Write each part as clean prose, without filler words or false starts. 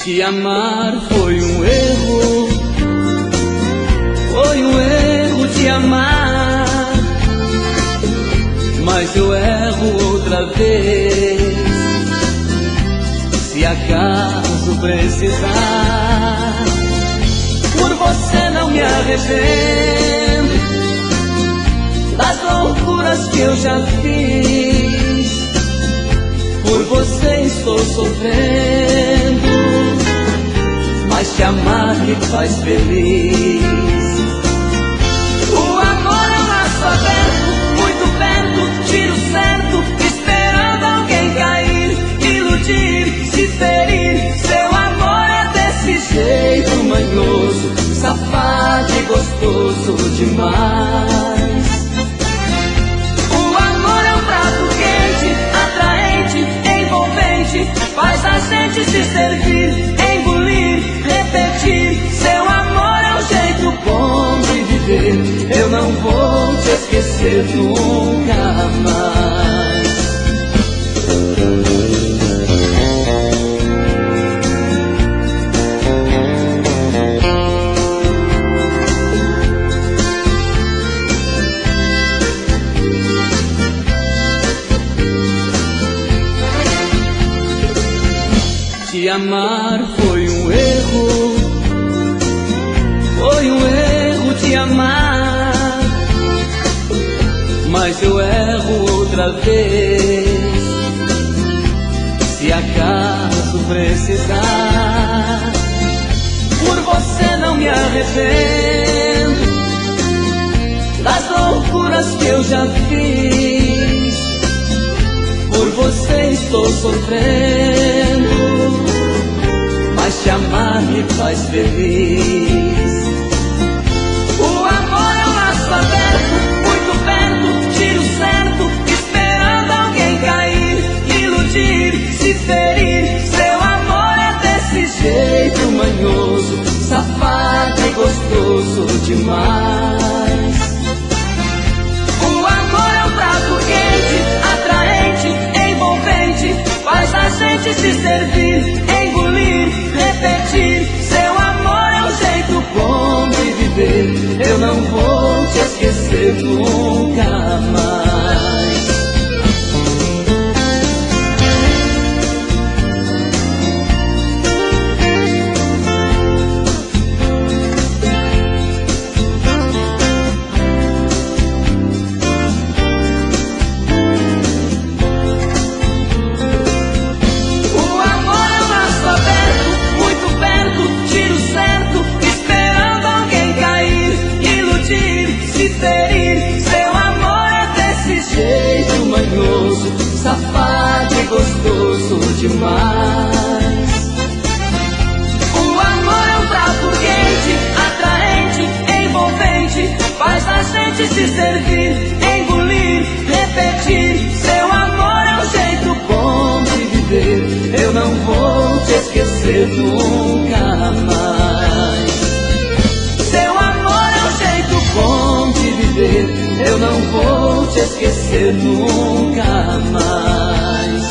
Te amar foi um erro, foi um erro te amar, mas eu erro outra vez, se acaso precisar. Por você não me arrependo das loucuras que eu já fiz, por você estou sofrendo, mas te amar me faz feliz. O amor é um laço aberto, muito perto, tiro certo, esperando alguém cair, iludir, se ferir. Seu amor é desse jeito manhoso, safado e gostoso demais. O amor é um prato quente, atraente, envolvente, faz a gente se servir, engolir, repetir. Seu amor é um jeito bom de viver, eu não vou te esquecer nunca mais. Te amar foi um erro, foi um erro te amar, mas eu erro outra vez, se acaso precisar. Por você não me arrependo das loucuras que eu já fiz, por você estou sofrendo, mas te amar me faz feliz. O amor é um laço aberto, muito perto, tiro certo, esperando alguém cair, iludir, se ferir. Seu amor é desse jeito manhoso, safado e gostoso demais. O amor é um prato quente, atraente, envolvente, faz a gente se servir, engolir, repetir. Seu amor é um jeito bom de viver, eu não vou te esquecer nunca mais. Safado e gostoso demais. O amor é um prato quente, atraente, envolvente, faz a gente se servir, engolir, repetir. Seu amor é um jeito bom de viver, eu não vou te esquecer nunca mais. Seu amor é um jeito bom de viver, eu não vou te esquecer nunca mais.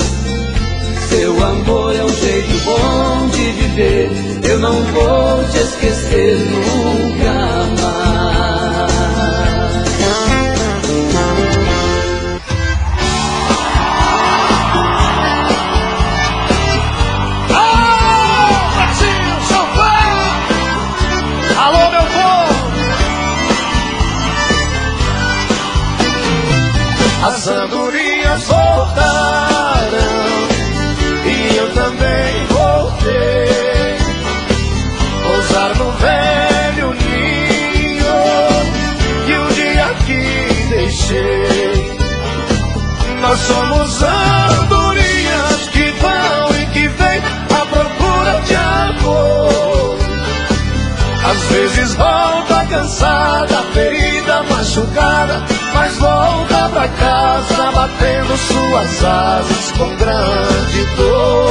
Seu amor é um jeito bom de viver, eu não vou te esquecer nunca mais. Alô, Brasil, São Paulo! Alô, meu povo! As andorinhas voltaram e eu também voltei, pousar no velho ninho e o dia que deixei. Nós somos andorinhas que vão e que vêm à procura de amor. Às vezes volta cansada, ferida, machucada, mas volta pra casa batendo suas asas com grande dor.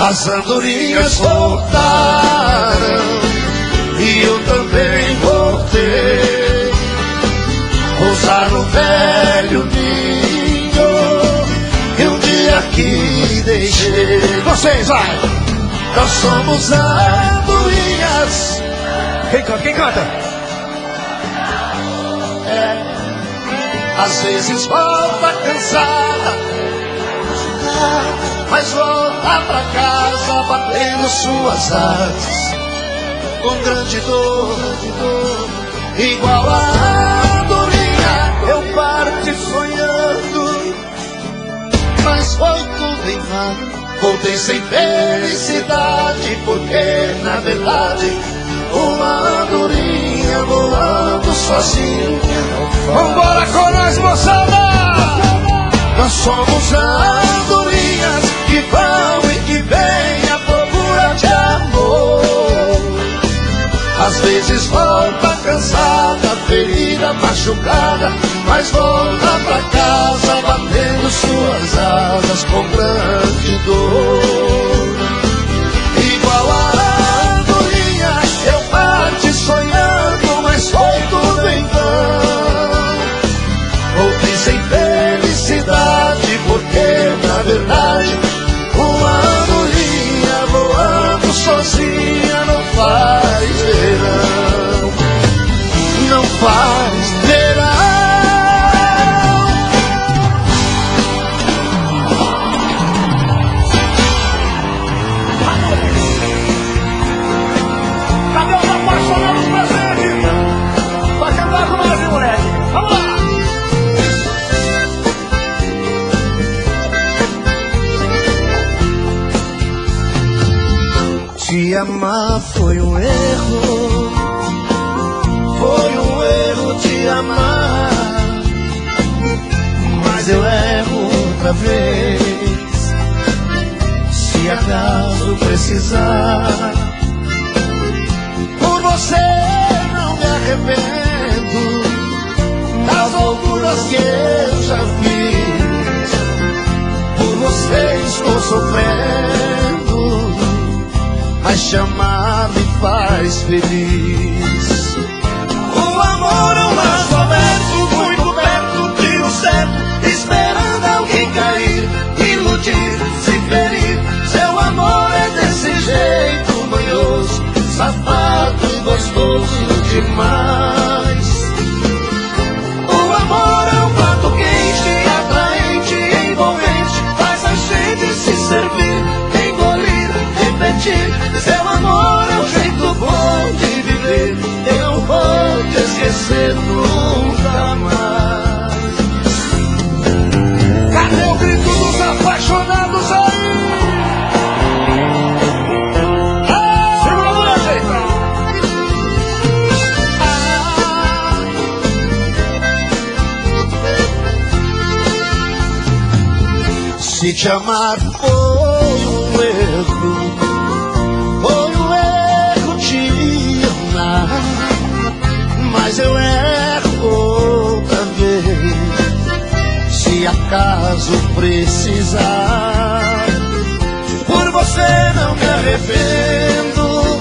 As andorinhas voltaram e eu também voltei. Pousar no velho ninho que um dia aqui deixei. Vocês, vai! Nós somos andorinhas. Quem canta? Às vezes volta cansada, mas volta pra casa batendo suas asas com grande dor. Igual a andorinha eu parti sonhando, mas foi tudo em vão. Voltei sem felicidade, porque na verdade uma andorinha voando sozinha. Vambora com nós, moçada! Nós somos andorinhas que vão e que vêm à procura de amor. Às vezes volta cansada, ferida, machucada, mas volta pra casa batendo suas asas com grande dor. Igual a andorinha eu parti sonhando, mas foi tudo em vão. Voltei sem felicidade, porque na verdade uma andorinha voando sozinha não faz verão. Não faz verão. Cadê os apaixonados presentes? Vai cantar com nós, hein, moleque? Vamos lá! Te amar foi um erro, foi um erro te amar, mas eu erro outra vez, se acaso precisar. Por você não me arrependo das loucuras que eu já fiz, por você estou sofrendo, mas te amar me faz feliz. O amor é um laço aberto, muito perto, tiro certo, esperando alguém cair, iludir, se ferir. Seu amor é desse jeito manhoso, safado e gostoso demais. O amor é um prato quente, atraente, envolvente, faz a gente se servir, engolir, repetir. Seu amor é um jeito bom de viver, eu não vou te esquecer nunca mais. Cadê o grito dos apaixonados aí? Segura a mulher, gente! Se te amar foi um erro, foi um erro te amar, mas eu erro outra vez, se acaso precisar. Por você não me arrependo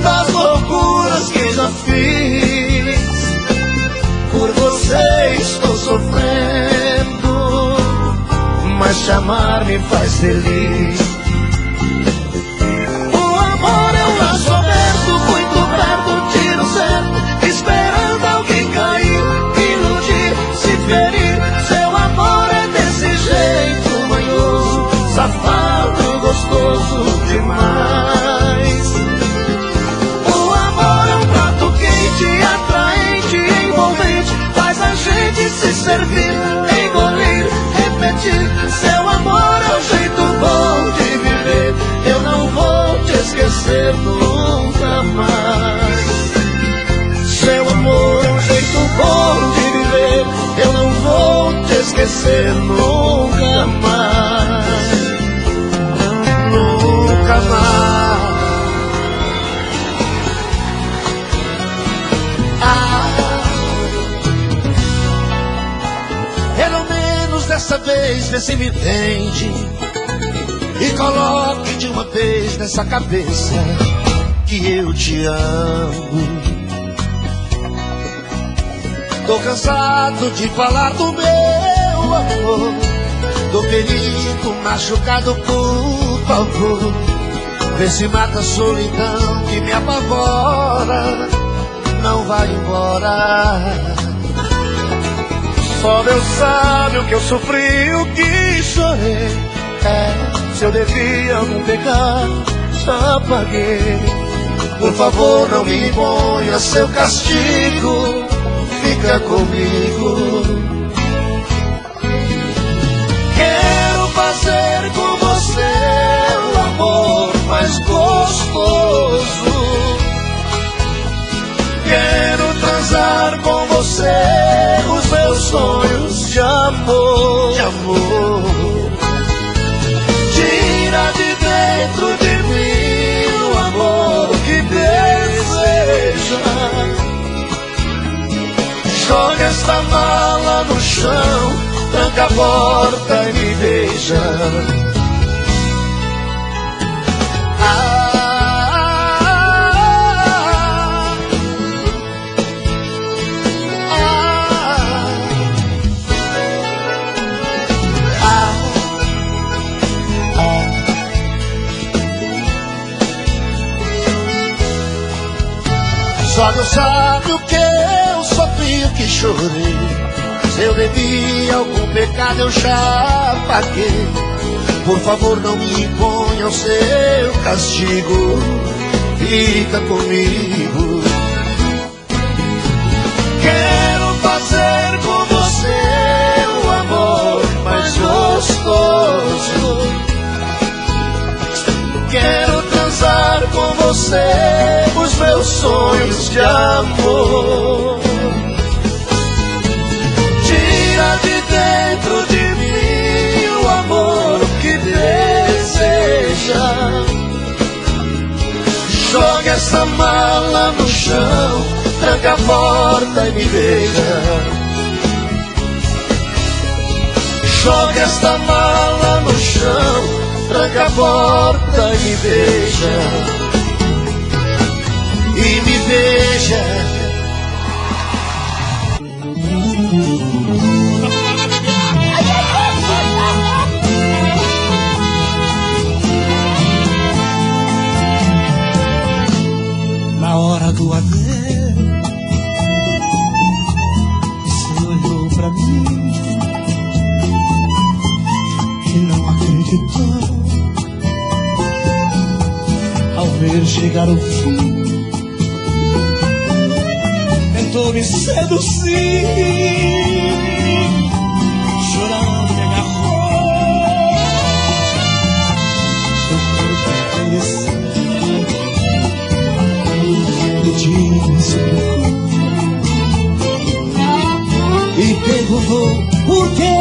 das loucuras que já fiz, por você estou sofrendo, mas te amar me faz feliz. O amor é um laço aberto, muito perto, tiro certo, esperando alguém cair, iludir, se ferir. Seu amor é desse jeito manhoso, safado, gostoso demais. O amor é um prato quente, atraente, envolvente, faz a gente se servir, engolir, repetir. Seu amor é um jeito bom de viver, eu não vou te esquecer nunca mais. Seu amor é um jeito bom de viver, eu não vou te esquecer nunca mais. Nunca mais. Pelo menos dessa vez, vê se me entende. E coloque de uma vez nessa cabeça que eu te amo. Tô cansado de falar do meu amor. Tô ferido, machucado, por favor. Vê se mata a solidão que me apavora. Não vai embora. Só Deus sabe o que eu sofri, o que chorei. Se eu devia algum pecado, já paguei. Por favor, não me imponha seu castigo. Fica comigo. Quero fazer com você o amor mais gostoso. Quero transar com você os meus sonhos de amor. Tira de dentro de mim o amor que deseja. Joga esta mala no chão, tranca a porta e me beija. Só Deus sabe o que eu sofri, o que chorei. Se eu bebi algum pecado eu já paguei. Por favor, não me imponha o seu castigo. Fica comigo. Quero fazer com você o amor mais gostoso. Quero transar com você os meus sonhos de amor. Tira de dentro de mim o amor que deseja. Joga essa mala no chão, tranca a porta e me beija. Joga esta mala no chão, tranca a porta e me beija. E me beija. Na hora do adeus, você olhou pra mim e não acreditou ao ver chegar o fim. Tentou me seduzir, chorando me agarrou. Seu corpo conhecido, disse e perguntou por quê,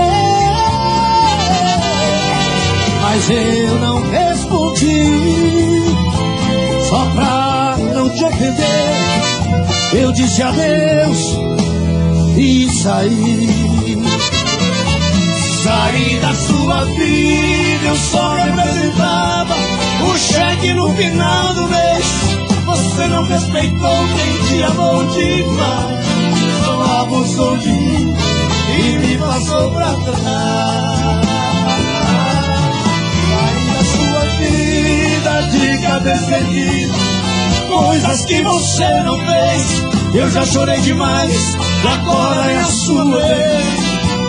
mas eu não respondi. Só pra não te ofender, eu disse adeus e saí. Saí da sua vida, eu só representava o cheque no final do mês. Você não respeitou quem te amou demais. Só abusou de mim e me passou pra trás. Saí da sua vida de cabeça erguida, coisas que você não fez. Eu já chorei demais e agora é a sua vez.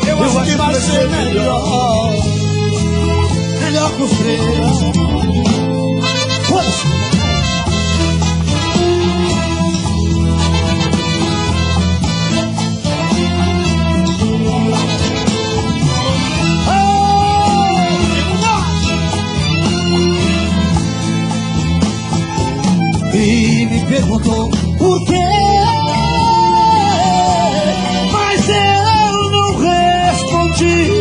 Eu acho que vai ser melhor pros três. E me perguntou por quê, mas eu não respondi.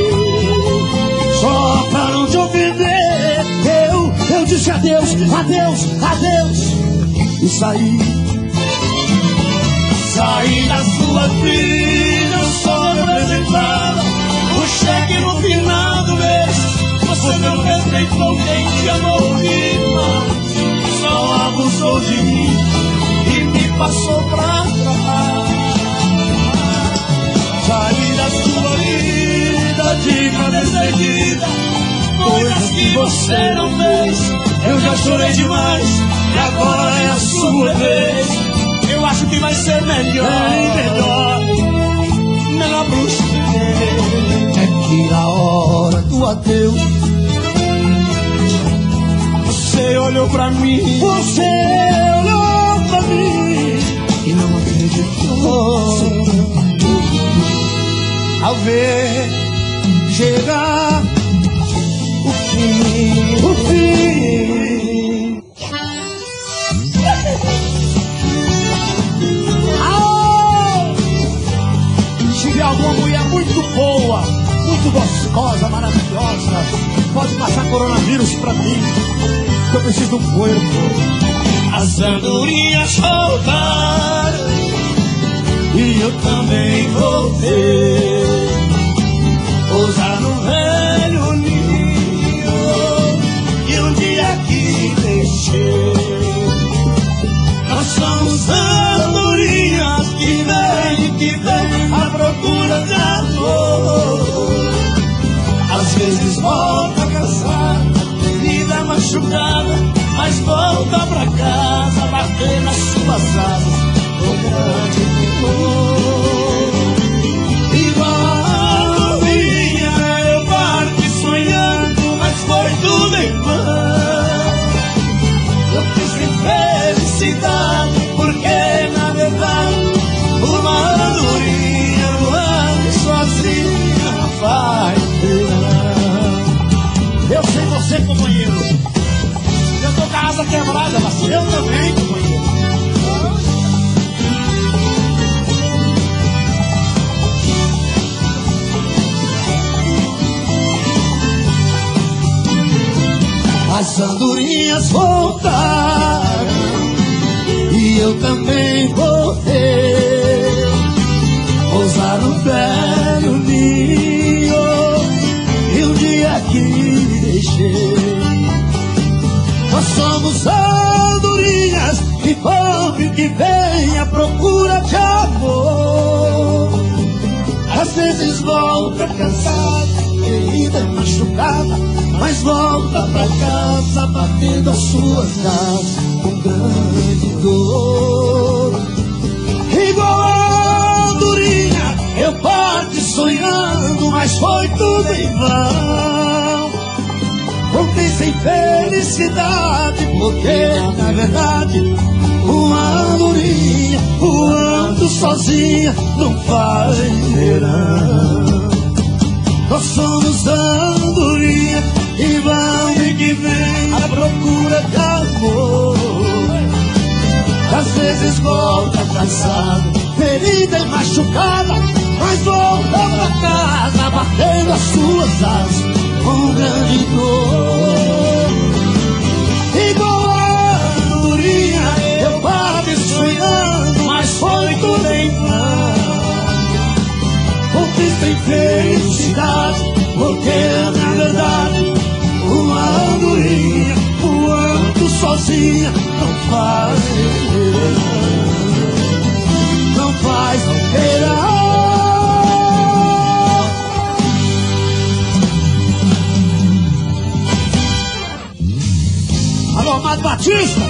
Só pra não te ofender, eu disse adeus, adeus, adeus e saí. Saí da sua vida, eu só representava o cheque no final do mês. Você não fez respeitou quem te amou demais, só abusou de mim e me passou pra trás. Saí da sua vida, dica decidida, coisas que você não fez. Eu já chorei demais e agora é a sua vez. Eu acho que vai ser melhor pra você. É que na hora do adeus você olhou pra mim, e não acreditou ao ver chegar o fim. Se tiver alguma mulher muito boa, muito gostosa, maravilhosa, pode passar coronavírus pra mim, que eu preciso de um corpo. As andorinhas voltaram e eu também voltei, pousar no velho ninho e um dia que deixei. Nós somos andorinhas que vem à procura de amor. Às vezes volta cansada, ferida machucada, mas volta pra casa, bater nas suas asas com grande amor. Igual a novinha eu parti sonhando, mas foi tudo em vão. Eu quis ter felicidade, porque na verdade uma andorinha voando sozinha não faz bem. Eu sei você, companheiro. Eu tô com a asa quebrada, mas eu também, companheiro. As andorinhas voltaram e eu também voltei, pousar no velho ninho e um dia que deixei. Nós somos andorinhas que vão e que vêm à procura de amor. Às vezes volta cansada, ferida e machucada, mas volta pra casa batendo as suas asas com grande dor. Igual a andorinha eu parti sonhando, mas foi tudo em vão. Voltei sem felicidade, porque na verdade uma andorinha voando sozinha não faz verão. Nós somos andorinha que vão e que vem à procura de amor. Às vezes volta cansada, ferida e machucada, mas volta pra casa batendo as suas asas com grande dor. Igual a andorinha eu parti sonhando, mas foi tudo em vão. Conquista felicidade, porque na verdade uma andorinha voando sozinha não faz verão. Alô, Amado Batista.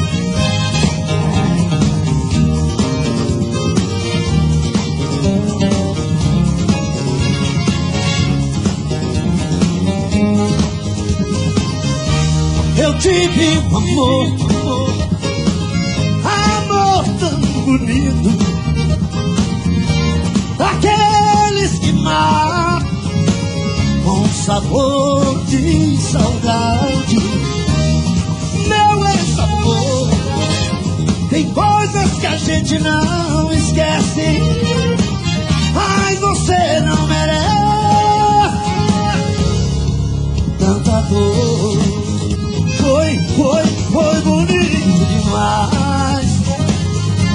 Eu tive um amor tão bonito, daqueles que matam com sabor de saudade. Meu ex-amor, tem coisas que a gente não esquece, mas você não merece tanta dor. Foi bonito demais,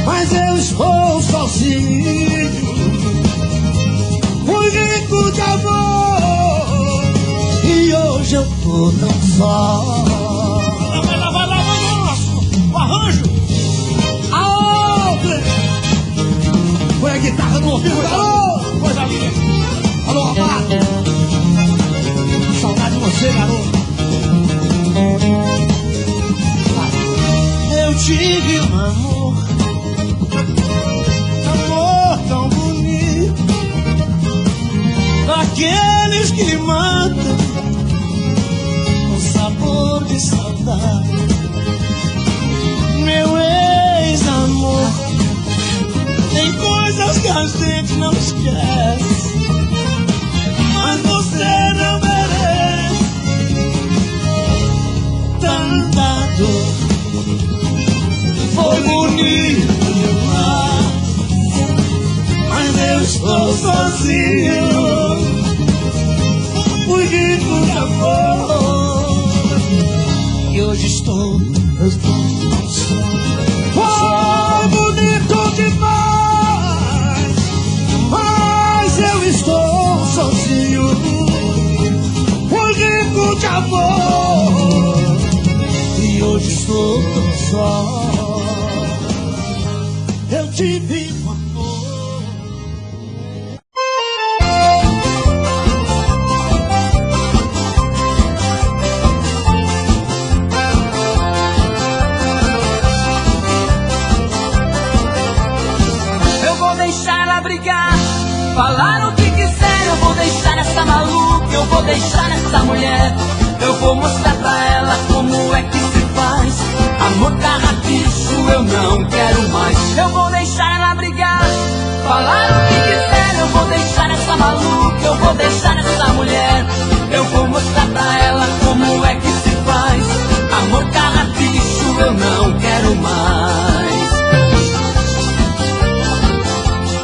mas eu estou sozinho. Fui rico de amor e hoje eu tô tão só. Vai lá, o arranjo. Aonde? Põe a guitarra no ouvido, garoto. Coisa linda. Alô, rapaz. Saudade de você, garoto. Eu tive um amor tão bonito, daqueles que matam com sabor de saudade. Meu ex-amor, tem coisas que a gente não esquece, mas você não merece tanta dor. Foi bonito demais, mas eu estou sozinho. Fui rico de amor e hoje estou só. Foi bonito demais, mas eu estou sozinho. Fui rico de amor e hoje estou tão só. Eu tive um amor. Eu vou deixar ela brigar, falar o que quiser. Eu vou deixar essa maluca, eu vou deixar essa mulher. Eu vou mostrar pra ela como é que se faz. Amor carrapicho eu não quero mais. Eu vou deixar ela brigar, falar o que quiser. Eu vou deixar essa maluca, eu vou deixar essa mulher. Eu vou mostrar pra ela como é que se faz. Amor carrapicho eu não quero mais.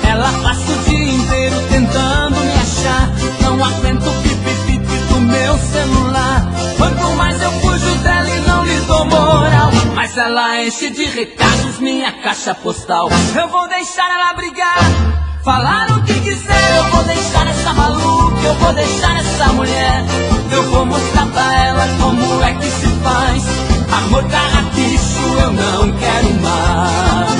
Ela passa o dia inteiro tentando me achar. Não aguento o pipi-pipi do meu celular. Quanto mais eu fujo dela e não lhe dou moral, mas ela enche de recados minha caixa postal. Eu vou deixar ela brigar, falar o que quiser. Eu vou deixar essa maluca, eu vou deixar essa mulher. Eu vou mostrar pra ela como é que se faz. Amor carrapicho eu não quero mais.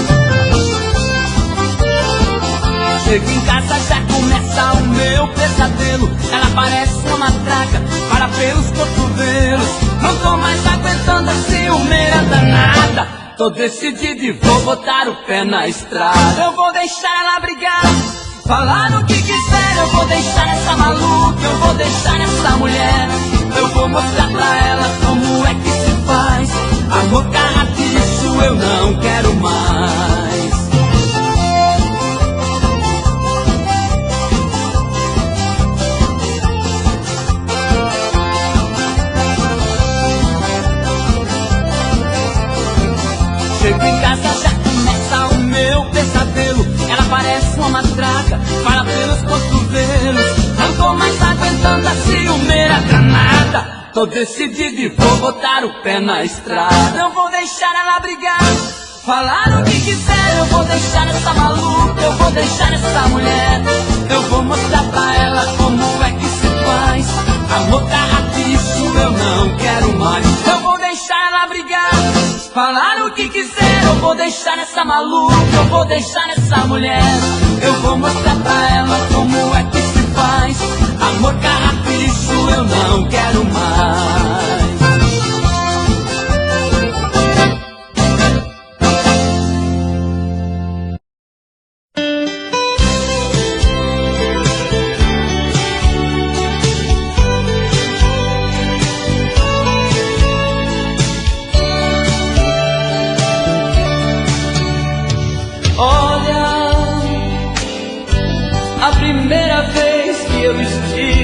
Chego em casa, já começa o meu pesadelo. Ela parece uma matraca, para pelos cotovelos. Não tô mais aguentando a ciumeira danada. Tô decidido e vou botar o pé na estrada. Eu vou deixar ela brigar, falar o que quiser. Eu vou deixar essa maluca, eu vou deixar essa mulher. Eu vou mostrar pra ela como é que se faz. Amor carrapicho eu não quero mais. Chego em casa, já começa o meu pesadelo. Ela parece uma matraca, fala pelos cotovelos. Não tô mais aguentando a ciumeira danada. Tô decidido e vou botar o pé na estrada. Eu vou deixar ela brigar, falar o que quiser. Eu vou deixar essa maluca, eu vou deixar essa mulher. Eu vou mostrar pra ela como é que se faz. Amor carrapicho eu não quero mais. Eu vou deixar ela brigar, falar o que quiser. Eu vou deixar essa maluca, eu vou deixar essa mulher. Eu vou mostrar pra ela como é que se faz. Amor carrapicho eu não quero mais.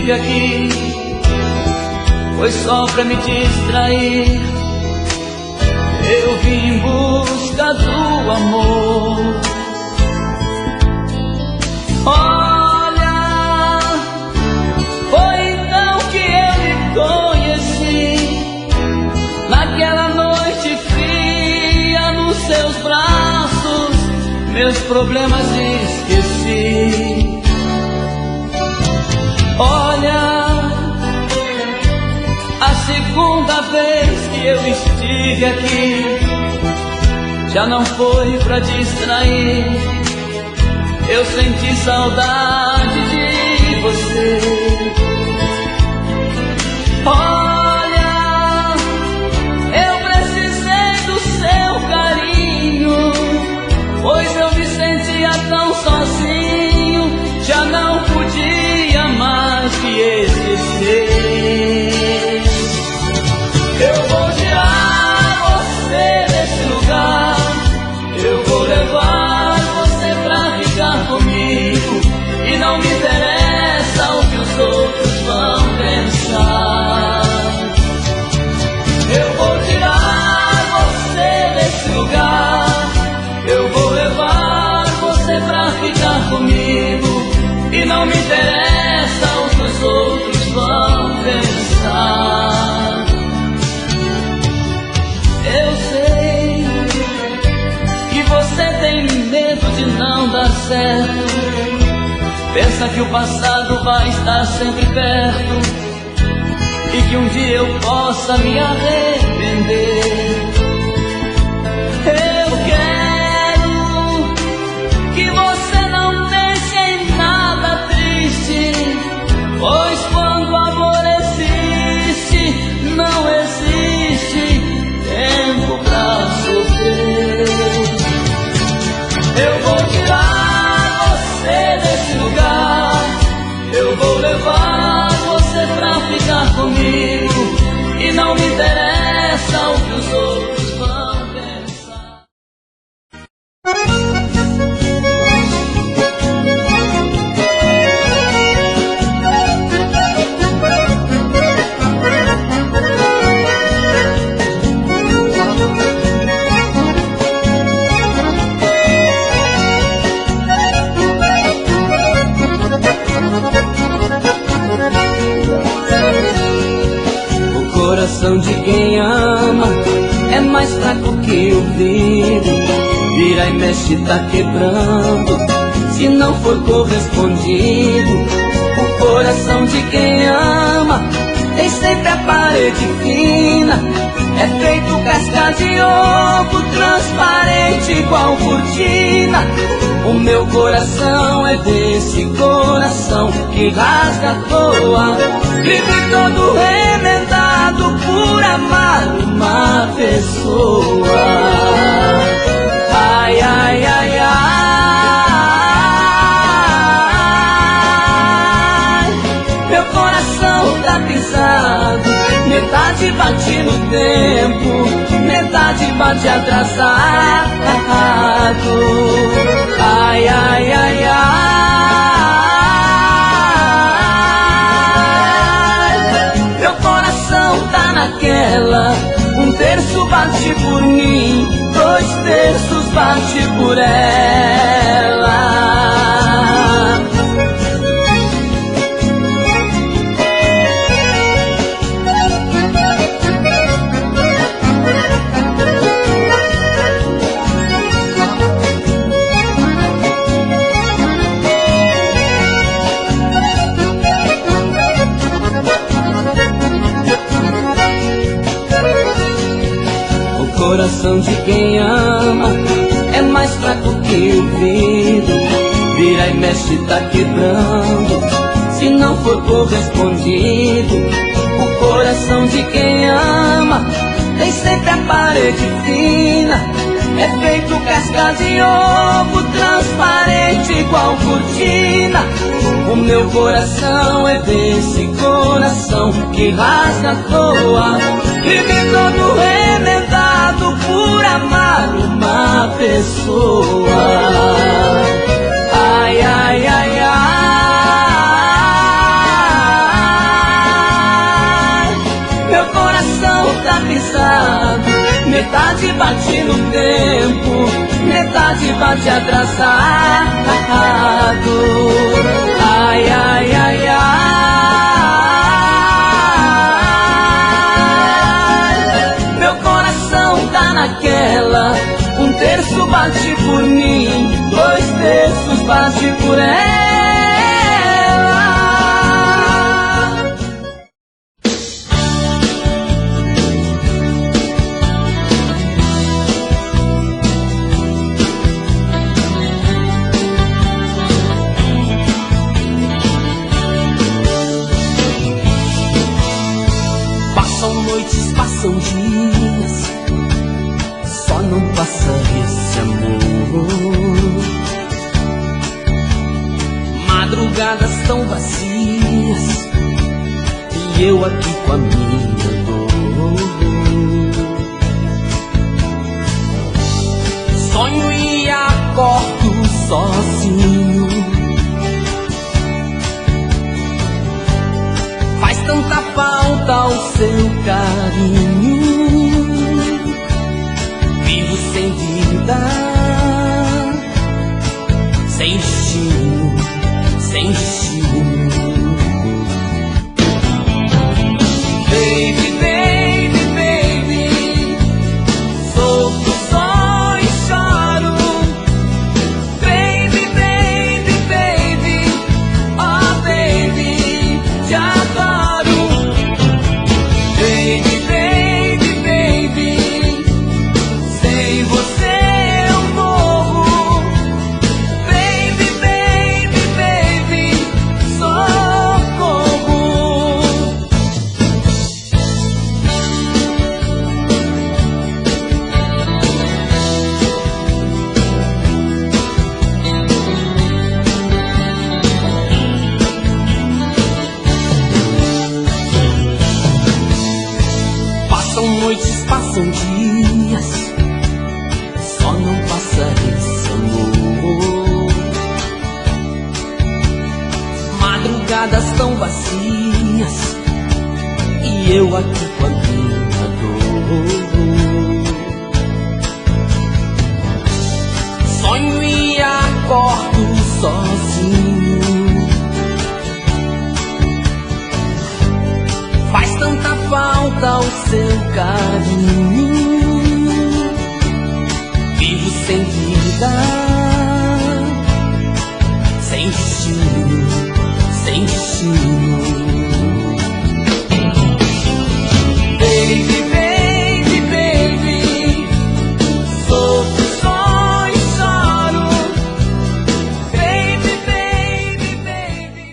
Aqui foi só pra me distrair. Eu vim em busca do amor. Olha, foi então que eu me conheci. Naquela noite fria nos seus braços, meus problemas esqueci. Olha, a segunda eu estive aqui, já não foi pra distrair. Eu senti saudade de você. Olha, eu precisei do seu carinho, pois eu me sentia tão sozinho, já não podia mais te esquecer. Eu vou tirar você desse lugar, eu vou levar você pra ficar comigo, e não me interessa o que os outros vão pensar. Eu vou tirar você desse lugar, eu vou levar você pra ficar comigo, e não me interessa o que os outros vão pensar. Eu sei que você tem medo de não dar certo, pensa que o passado vai estar sempre perto, e que um dia eu possa me arrepender. Eu quero que você não pense em nada triste, pois quando o amor existe, não existe tempo pra sofrer. Eu vou tirar você desse lugar, eu vou levar você pra ficar comigo, e não me interessa o que os outros vão pensar. O coração de quem ama é mais fraco que o vidro, vira e mexe, tá quebrando se não for correspondido. O coração de quem ama tem sempre a parede fina, é feito casca de ovo, transparente igual cortina. O meu coração é desse coração que rasga à toa, vive todo remendado por amar uma pessoa. Ai, ai, ai, ai, meu coração tá pisado, metade bate no tempo, metade bate atrasado. Ai, ai, ai, ai, meu coração tá naquela, um terço bate por mim, 2 terços bate por ela. O coração de quem ama é mais fraco que o vidro, vira e mexe, tá quebrando se não for correspondido. O coração de quem ama tem sempre a parede fina, é feito casca de ovo, transparente igual cortina. O meu coração é desse coração que rasga à toa, vive todo remendado por amar uma pessoa. Ai, ai, ai, ai, meu coração tá pisado, metade bate no tempo, metade bate atrasado. Ai, ai, ai, ai, meu coração tá naquela, um terço bate por mim, 2 terços bate por ela. passam dias, só não passa esse amor. Madrugadas tão vazias e eu aqui com a minha dor. Sonho e acordo sozinho, faz tanta falta o seu carinho. Vivo sem vida, sem destino, sem destino. Baby, baby, baby, sofro só e choro. Baby, baby, baby, oh baby, te adoro. Baby, baby, baby, sem você eu morro. Baby, baby, baby, socorro. Passam noites, passam dias, só não passa esse amor. Madrugadas tão vazias e eu aqui com a minha dor. Sonho e acordo sozinho, faz tanta falta o seu carinho. Vivo sem vida, sem destino, sem destino. Baby, baby, baby, sofro só e choro. Baby, baby, baby.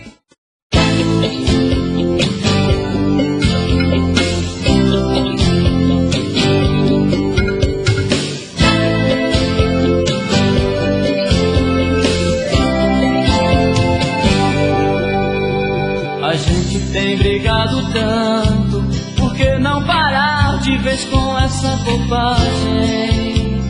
A gente tem brigado tanto, por que não parar de vez com essa bobagem?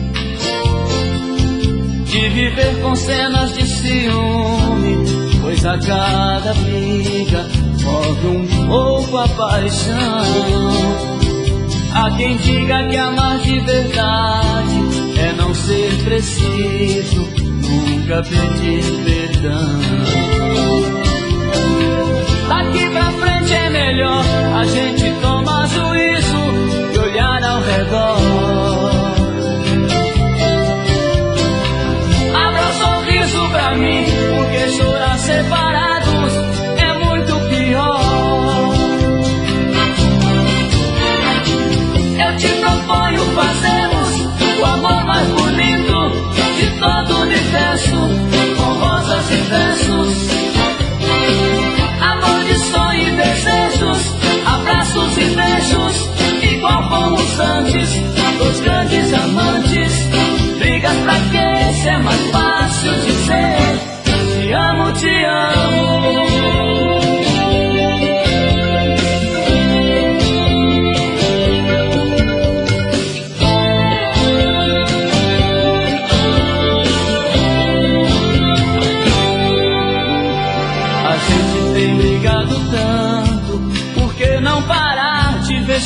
De viver com cenas de ciúme, pois a cada briga move um pouco a paixão. Há quem diga que amar de verdade é não ser preciso nunca pedir perdão. Daqui pra frente é melhor a gente tomar juízo e olhar ao redor. Abra um sorriso pra mim, porque chorar separados é muito pior. Eu te proponho fazermos o amor mais bonito de todo o universo, com rosas e versos, amor de sonho e desejos, abraços e beijos, igual fomos antes, dois grandes amantes. Brigas pra quê? Se é mais fácil dizer te amo, te amo.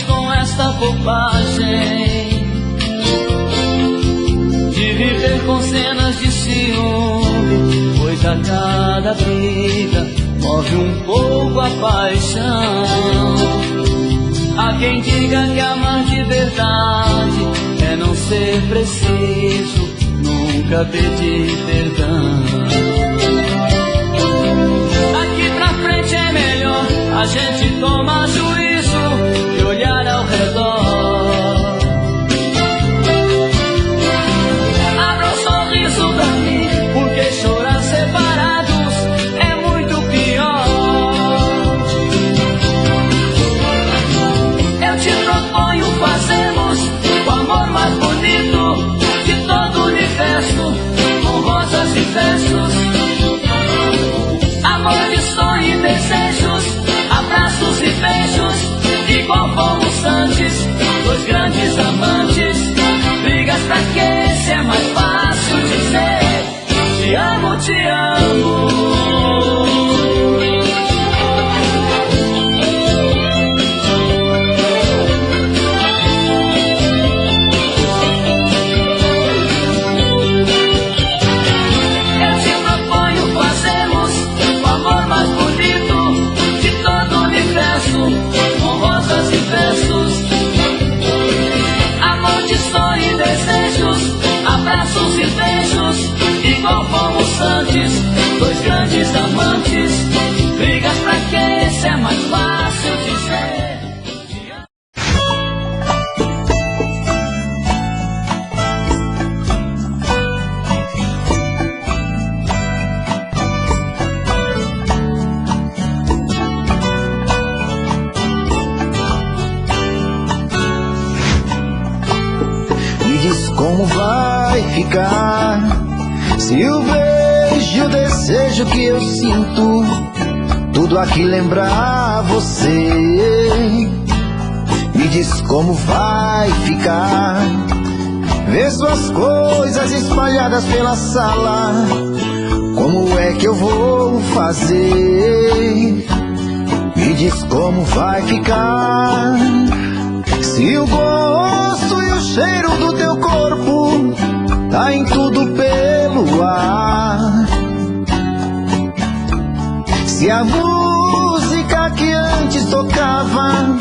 Com essa bobagem de viver com cenas de ciúme, pois a cada briga move um pouco a paixão. Há quem diga que amar de verdade é não ser preciso nunca pedir perdão. Daqui pra frente é melhor a gente tomar juízo e olhar ao redor. Abra um sorriso pra mim, porque chorar separados é muito pior. Eu te proponho como vai ficar se o beijo, o desejo que eu sinto, tudo aqui lembrar você? Me diz como vai ficar ver suas coisas espalhadas pela sala. Como é que eu vou fazer? Me diz como vai ficar se o gosto e o cheiro do teu corpo tá em tudo pelo ar. Se a música que antes tocava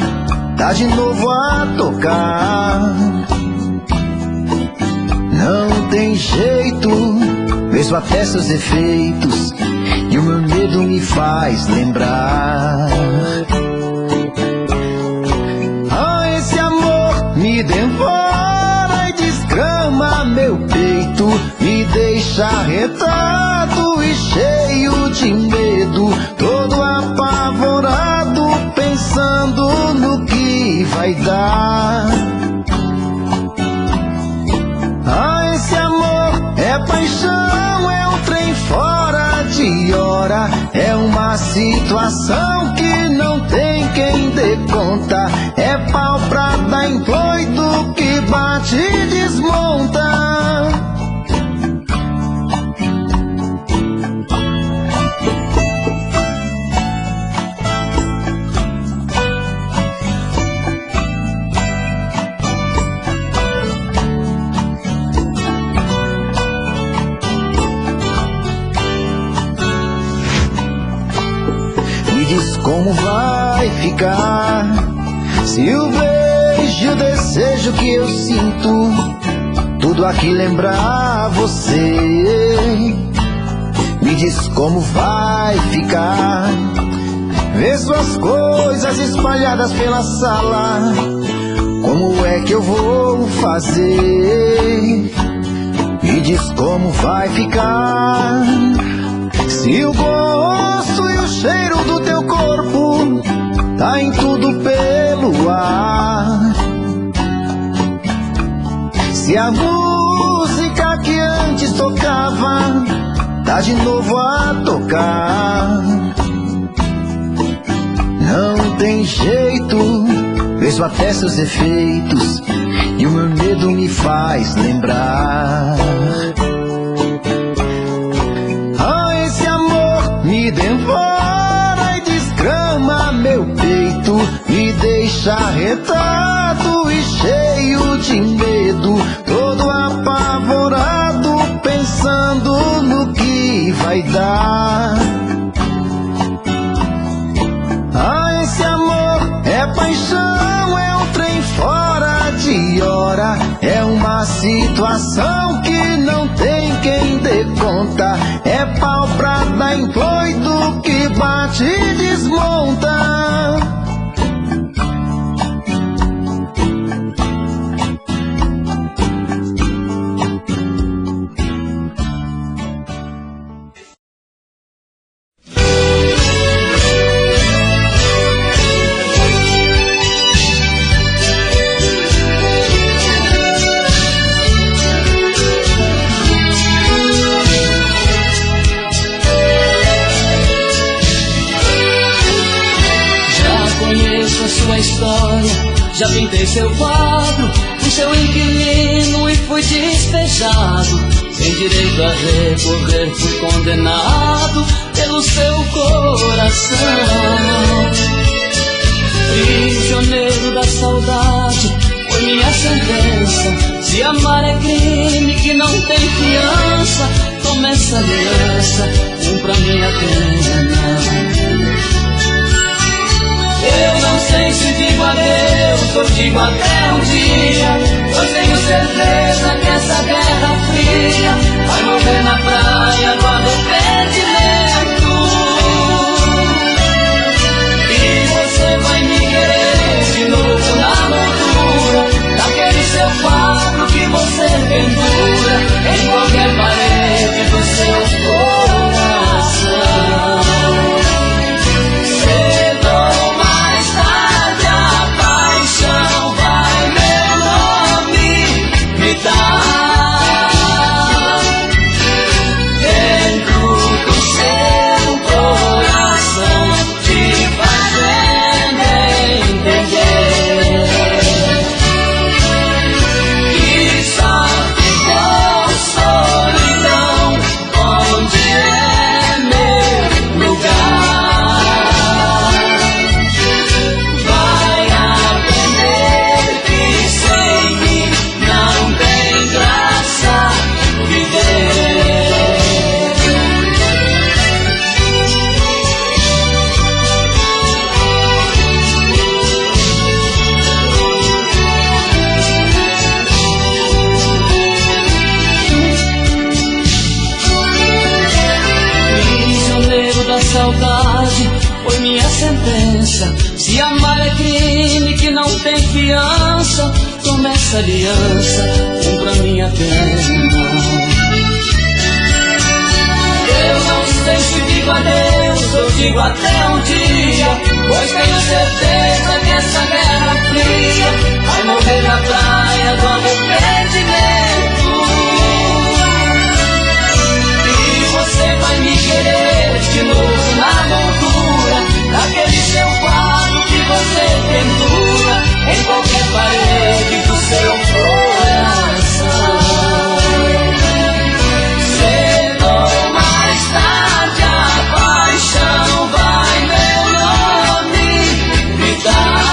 tá de novo a tocar. Não tem jeito, mesmo até seus efeitos, e o meu medo me faz lembrar. Ah, esse amor me devora e desgrama meu peito, me deixa arretado e cheio de medo, todo apavorado, pensando no que vai dar. Ah, esse amor é paixão, é um trem fora de hora, é uma situação que não tem quem dê conta, é pau pra dar em doido que bate e desmonta. Como vai ficar se o beijo, o desejo que eu sinto, tudo aqui lembrar você? Me diz como vai ficar ver suas coisas espalhadas pela sala. Como é que eu vou fazer? Me diz como vai ficar se o gosto e o cheiro do teu corpo tá em tudo pelo ar. Se a música que antes tocava tá de novo a tocar. Não tem jeito, mesmo até seus efeitos, e o meu medo me faz lembrar. Me devora e desgrama meu peito, me deixa arretado e cheio de medo, todo apavorado, pensando no que vai dar. Ah, esse amor é paixão, é um trem fora de hora, é uma situação que não tem quem dê conta, é pau pra dar em doido que bate e desmonta. Já pintei seu quadro, fui seu inquilino e fui despejado. Sem direito a recorrer, fui condenado pelo seu coração. Prisioneiro da saudade, foi minha sentença. Se amar é crime que não tem fiança, toma essa aliança, cumpra minha pena. Eu não sei se digo adeus ou digo até um dia. Eu tenho certeza que essa guerra fria vai morrer na praia do arrependimento. E você vai me querer de novo na moldura daquele seu quadro que você pendura em qualquer parede do seu coração. Tá verdade foi minha sentença. Se amar é crime que não tem fiança, toma essa aliança, cumpra minha pena. Eu não sei se digo adeus ou digo até um dia, pois tenho certeza que essa guerra fria vai morrer na praia do arrependimento. E você vai me querer de novo na moldura daquele seu quadro que você pendura em qualquer parede do seu coração. Cedo ou mais tarde a paixão vai meu nome gritar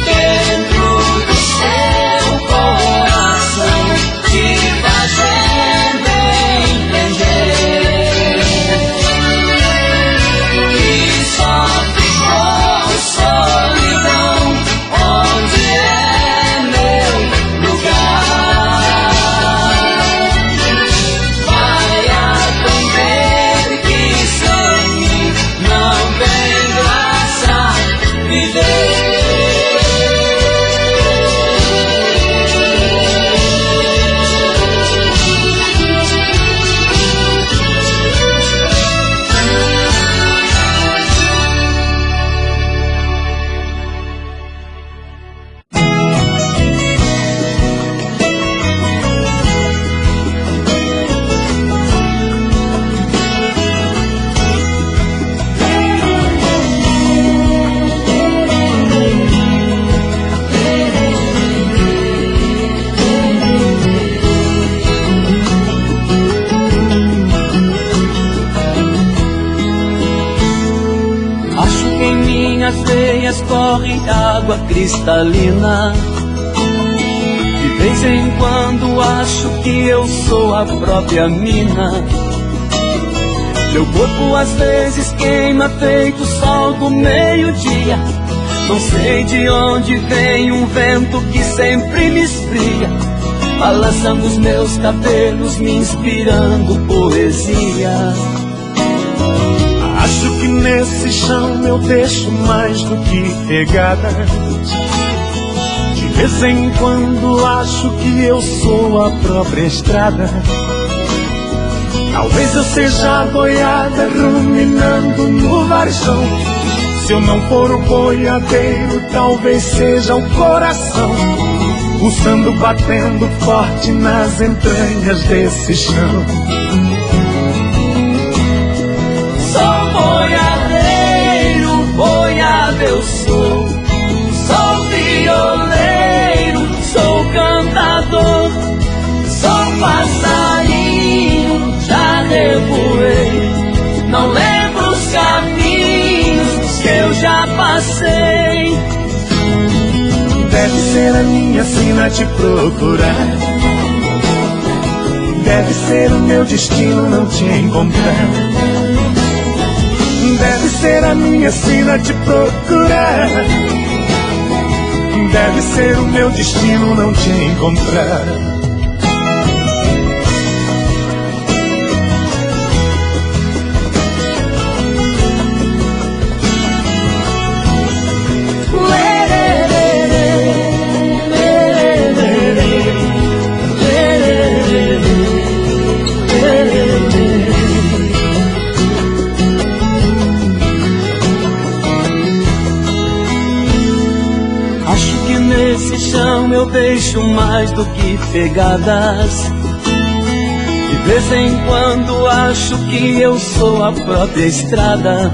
dentro do seu coração, te fazendo entender que só ficou solidão onde é meu lugar. Vai aprender que sem mim não tem graça viver. Acho que em minhas veias corre água cristalina. De vez em quando acho que eu sou a própria mina. Meu corpo às vezes queima feito o sol do meio-dia. Não sei de onde vem um vento que sempre me esfria, balançando os meus cabelos, me inspirando poesia. Acho que nesse chão eu deixo mais do que pegadas. De vez em quando acho que eu sou a própria estrada. Talvez eu seja a boiada ruminando no varjão. Se eu não for o boiadeiro, talvez seja o coração pulsando, batendo forte nas entranhas desse chão. Sou boiadeiro, boiada eu sou. Sou violeiro, sou cantador. Sou passarinho, já revoei. Não lembro os caminhos que eu já passei. Deve ser a minha sina te procurar. Deve ser o meu destino não te encontrar. Deve ser a minha sina te procurar. Deve ser o meu destino não te encontrar. Nesse chão eu deixo mais do que pegadas. De vez em quando acho que eu sou a própria estrada.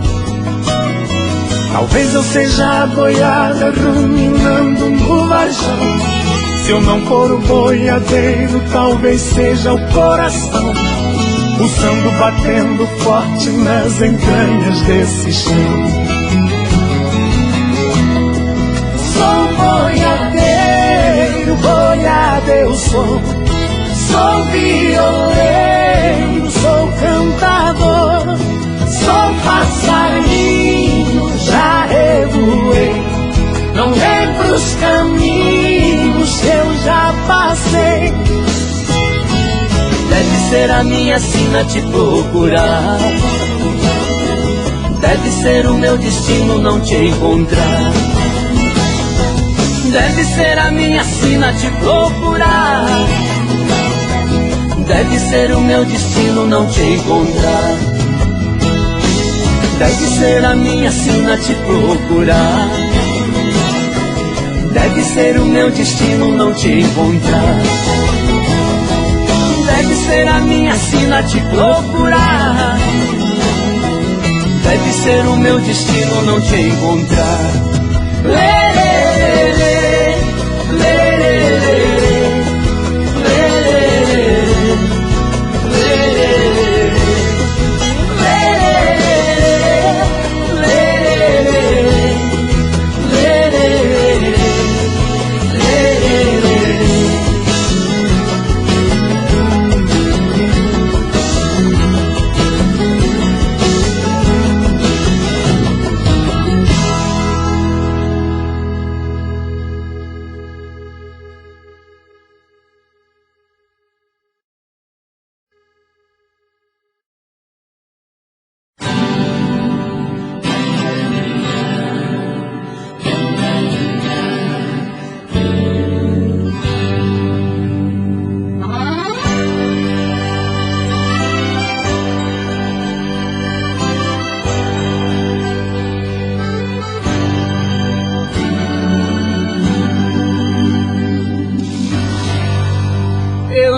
Talvez eu seja a boiada ruminando no varjão. Se eu não for o boiadeiro, talvez seja o coração pulsando, batendo forte nas entranhas desse chão. Sou boiadeiro, boiada eu sou. Sou violeiro, sou cantador. Sou passarinho, já revoei. Não lembro os caminhos que eu já passei. Deve ser a minha sina te procurar. Deve ser o meu destino não te encontrar. Deve ser a minha sina te procurar. Deve ser o meu destino não te encontrar. Deve ser a minha sina te procurar. Deve ser o meu destino não te encontrar. Deve ser a minha sina te procurar. Deve ser o meu destino não te encontrar. Lê, lê, lê, lê, lê,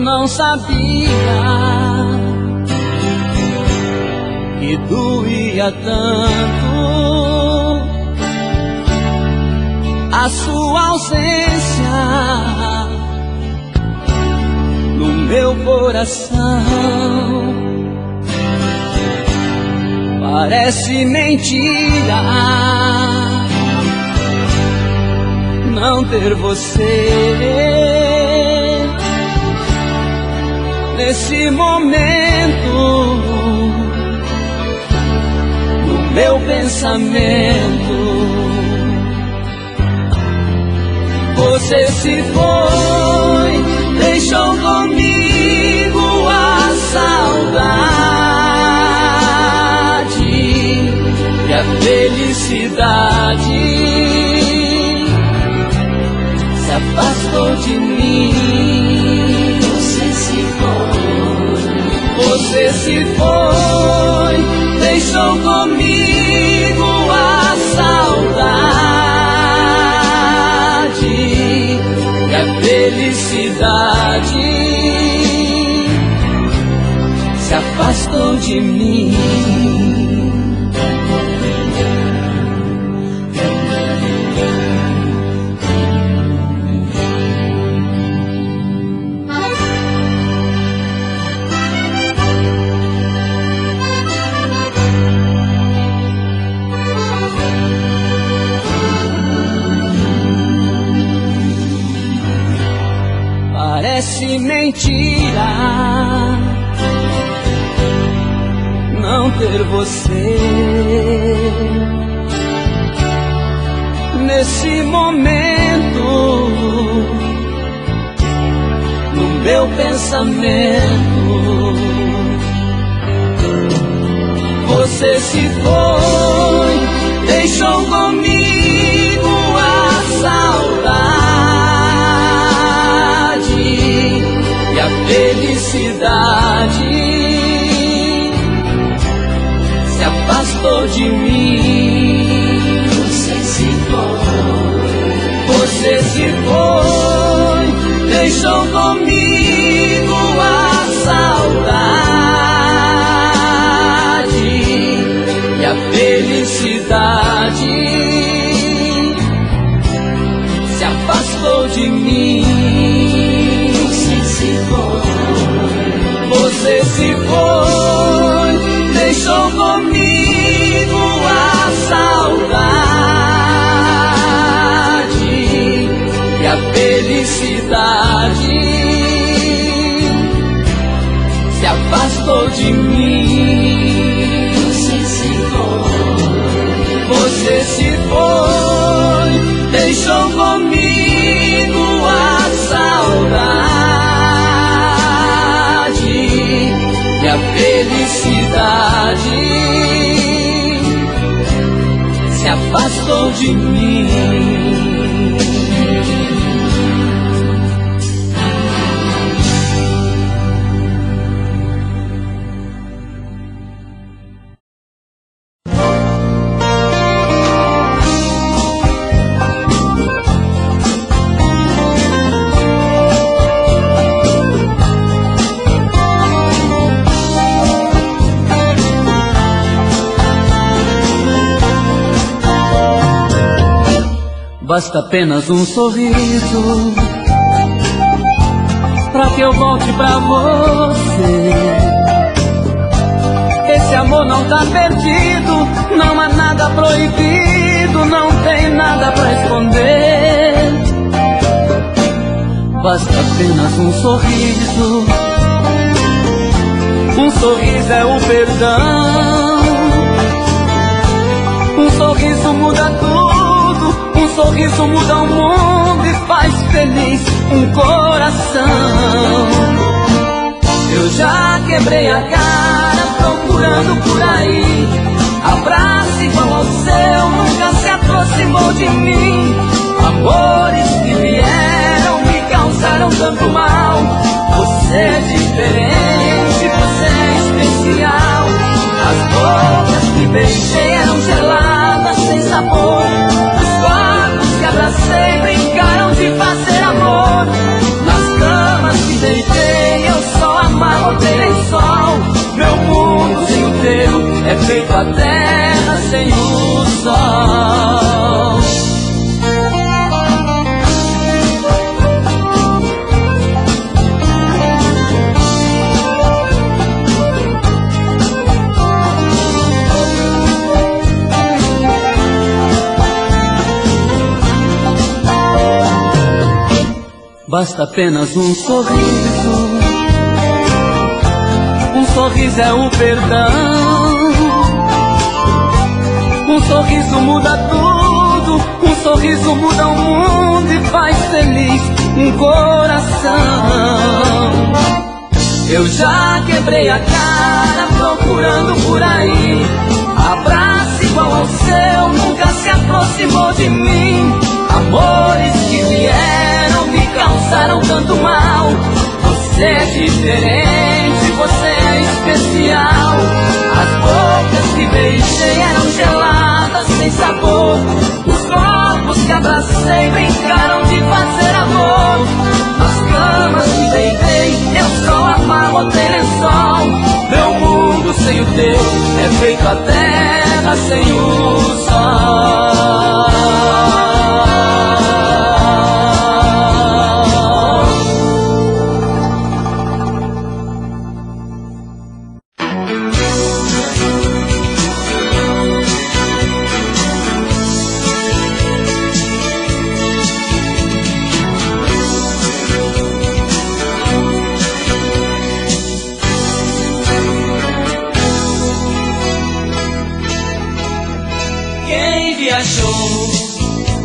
não sabia que doía tanto a sua ausência no meu coração. Parece mentira não ter você nesse momento, no meu pensamento. Você se foi, deixou comigo a saudade e a felicidade se afastou de mim. Você se foi, deixou comigo a saudade e a felicidade se afastou de mim. Parece mentira não ter você nesse momento, no meu pensamento. Você se foi, deixou comigo a saudade e a felicidade se afastou de mim. Você se foi, deixou comigo a saudade e a felicidade se afastou de mim. Você se foi, deixou comigo a saudade e a felicidade se afastou de mim. Você se foi, deixou comigo a saudade gostou de mim. Basta apenas um sorriso pra que eu volte pra você. Esse amor não tá perdido, não há nada proibido, não tem nada pra esconder. Basta apenas um sorriso é o perdão. Um sorriso muda tudo, um sorriso muda o mundo e faz feliz um coração. Eu já quebrei a cara procurando por aí abraço igual ao seu, nunca se aproximou de mim. Amores que vieram me causaram tanto mal. Você é diferente, você é especial. As bocas que beijei eram geladas, sem sabor. Os corpos que abracei brincaram de fazer amor. Nas camas que deitei eu só amarrotei lençol. Meu mundo sem o teu é feito a terra sem o sol. Basta apenas um sorriso é o perdão. Um sorriso muda tudo, um sorriso muda o mundo e faz feliz um coração. Eu já quebrei a cara procurando por aí abraço igual ao seu, nunca se aproximou de mim. Amores que vieram me causaram tanto mal. Você é diferente, você é especial. As bocas que beijei eram geladas, sem sabor. Os corpos que abracei brincaram de fazer amor. Nas camas que deitei eu só amarrotei lençol. Meu mundo sem o teu é feito a terra sem o sol.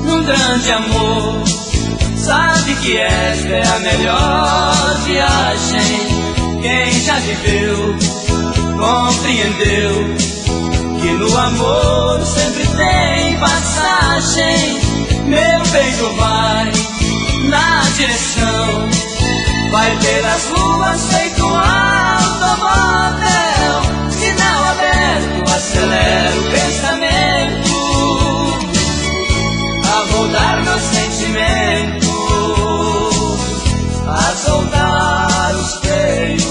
Num grande amor, sabe que esta é a melhor viagem. Quem já viveu, compreendeu que no amor sempre tem passagem. Meu peito vai na direção, vai pelas ruas feito um automóvel. Sinal aberto, acelera o pensamento a rodar meus sentimentos, a soltar os freios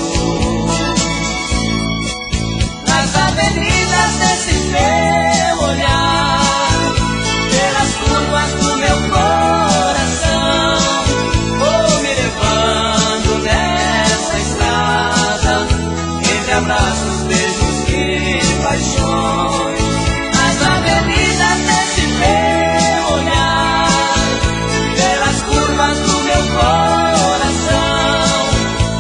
nas avenidas desse teu olhar, pelas curvas do meu coração. Vou me levando nessa estrada, entre abraços, beijos e paixões, nas avenidas desse teu olhar, pelas curvas do meu coração.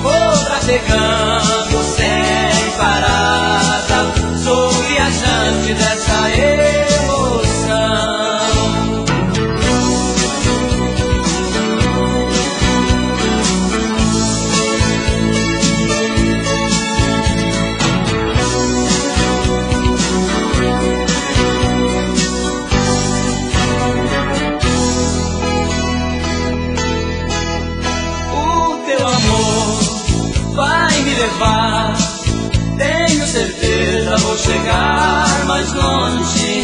Vou trafegando sem parada, sou viajante dessa vou chegar mais longe,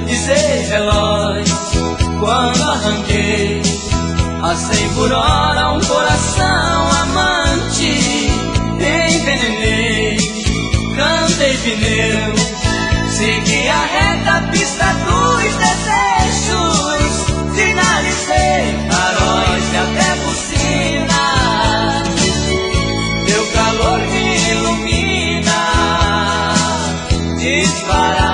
dizer veloz, quando arranquei a 100 por hora um coração amante. Envenenei, cantei pneu, segui a reta pista dos desejos, sinalizei faróis e até buzina. Teu calor me ilumina, dispara.